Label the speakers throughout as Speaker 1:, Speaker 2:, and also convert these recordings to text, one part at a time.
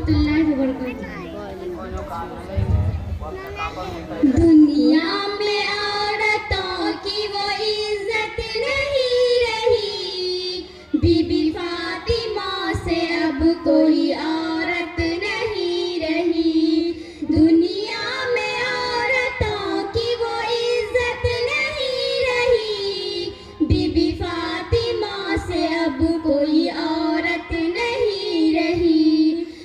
Speaker 1: वरहमतुल्लाहि वबरकातुहू। दुनिया में औरतों की वो इज्जत नहीं रही, बीबी फातिमा से अब कोई औरत नहीं रही। दुनिया में औरतों की वो इज्जत नहीं रही, बीबी फातिमा से अब कोई औरत नहीं रही।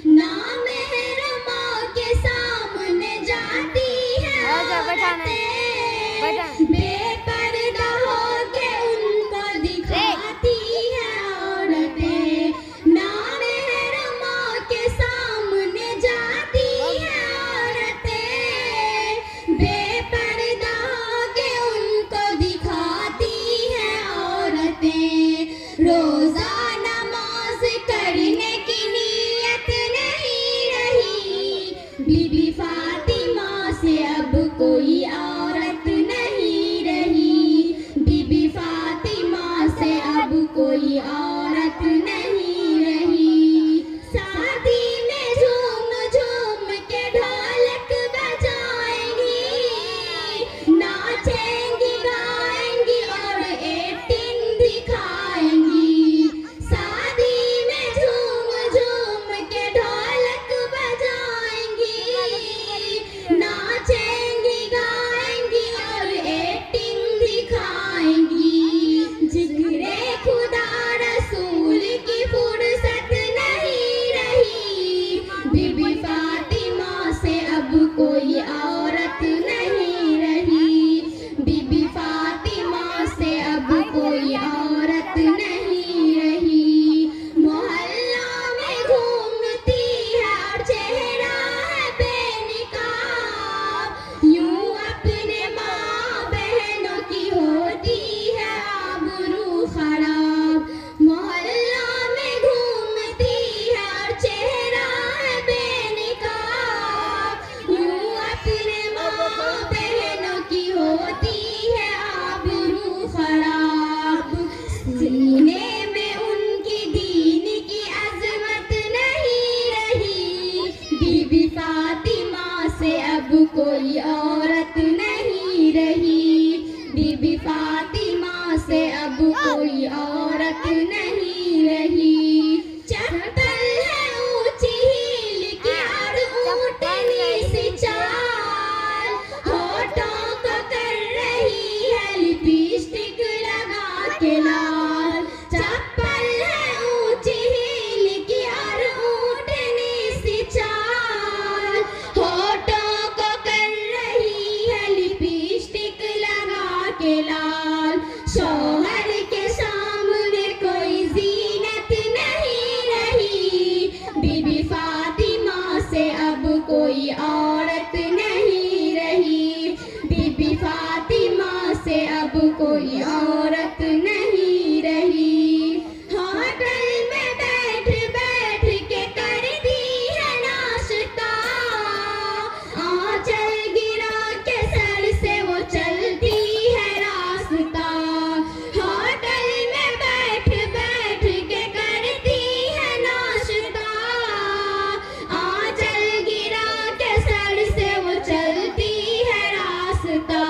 Speaker 1: नाम महरमा के सामने जाती है औरतें, बेपर्दा होके उनको दिखाती है औरतें। नाम महरमा के सामने जाती है औरतें, बेपर्दा होके उनको दिखाती है औरतें। रोजा नमाज करने की नीयत नहीं रही, बीबी फातिमा से अब कोई औरत नहीं रही। बीबी फातिमा से अब कोई औरत नहीं रही। शादी में झूम झूम के ढोलक बजाएंगी, नाचेंगी गाएंगी और एक्टिंग दिखाएंगी। शादी में झूम झूम के ढोलक बजाएंगी, नाचेंगी गाएंगी और एक्टिंग दिखाएंगी। जिक्रे खुदा रसूल की फुर्सत नहीं रही, बीबी फातिमा से अब कोई औरत नहीं रही। बीबी फातिमा से अब कोई औरत नहीं रही। मोहल्ला में घूमती है और चेहरा है बेनिकाब, यूं अपने माँ बहनों की होती है आबरू खराब। मोहल्ला में घूमती है और चेहरा है बेनिकाब, यूं अपने माँ बहनों की होती है आबरू खराब। सीने में उनकी दीन की अजमत नहीं रही, बीबी फातिमा से अब कोई औरत नहीं रही। बीबी फातिमा से अब कोई औरत नहीं रही। चप्पल है ऊंची हील की और ऊँटनी सी चाल, होठों को कर रही है लिपस्टिक लगा के लाल। चप्पल है ऊंची हील की और ऊँटनी सी चाल, होठों को कर रही है लिपस्टिक लगा के लाल। शौहर के सामने कोई जीनत नहीं रही, बीबी फातिमा से अब कोई औरत नहीं रही। बीबी फातिमा से अब कोई औरत नहीं रही। होटल में बैठ बैठ के करती है नाश्ता, आंचल गिरा के सर से वो चलती है रास्ता। होटल में बैठ बैठ के करती है नाश्ता, आंचल गिरा के सर से वो चलती है रास्ता।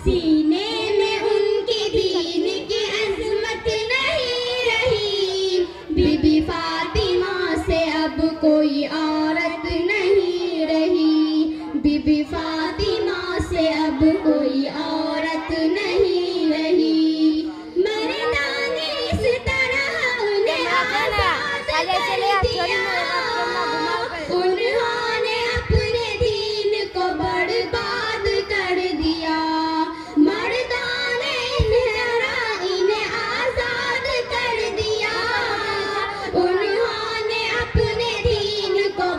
Speaker 1: सीने में उनकी दीन की अजमत नहीं रही, बीबी फातिमा से अब कोई औरत नहीं रही। बीबी फातिमा से अब कोई औरत नहीं रही। मर्दा ने इस तरह उन्हें आजाद कर दिया, उन्होंने अपने दीन को बर्बाद कर दिया। मर्दा ने इन्हें आजाद कर दिया, उन्होंने अपने दीन को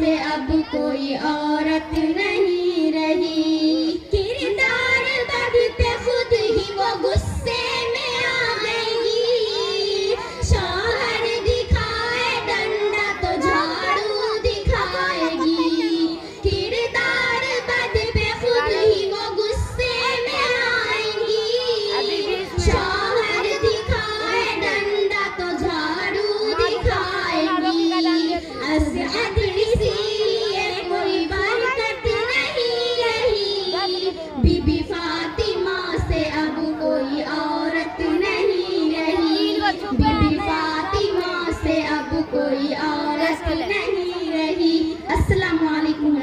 Speaker 1: से अब कोई औरत नहीं रही। किरदार बदलते खुद ही वो गुस्से में आ गई। शौहर दिखाए डंडा तो झाड़ू दिखाएगी। किरदार बदलते खुद ही वो गुस्से में आएंगी। शौहर दिखाए डंडा तो झाड़ू दिखाएगी। कोई बरकत नहीं रही। बीबी फातिमा से अब कोई औरत नहीं रही। बीबी फातिमा से अब कोई औरत नहीं रही। अस्सलाम वालेकुम।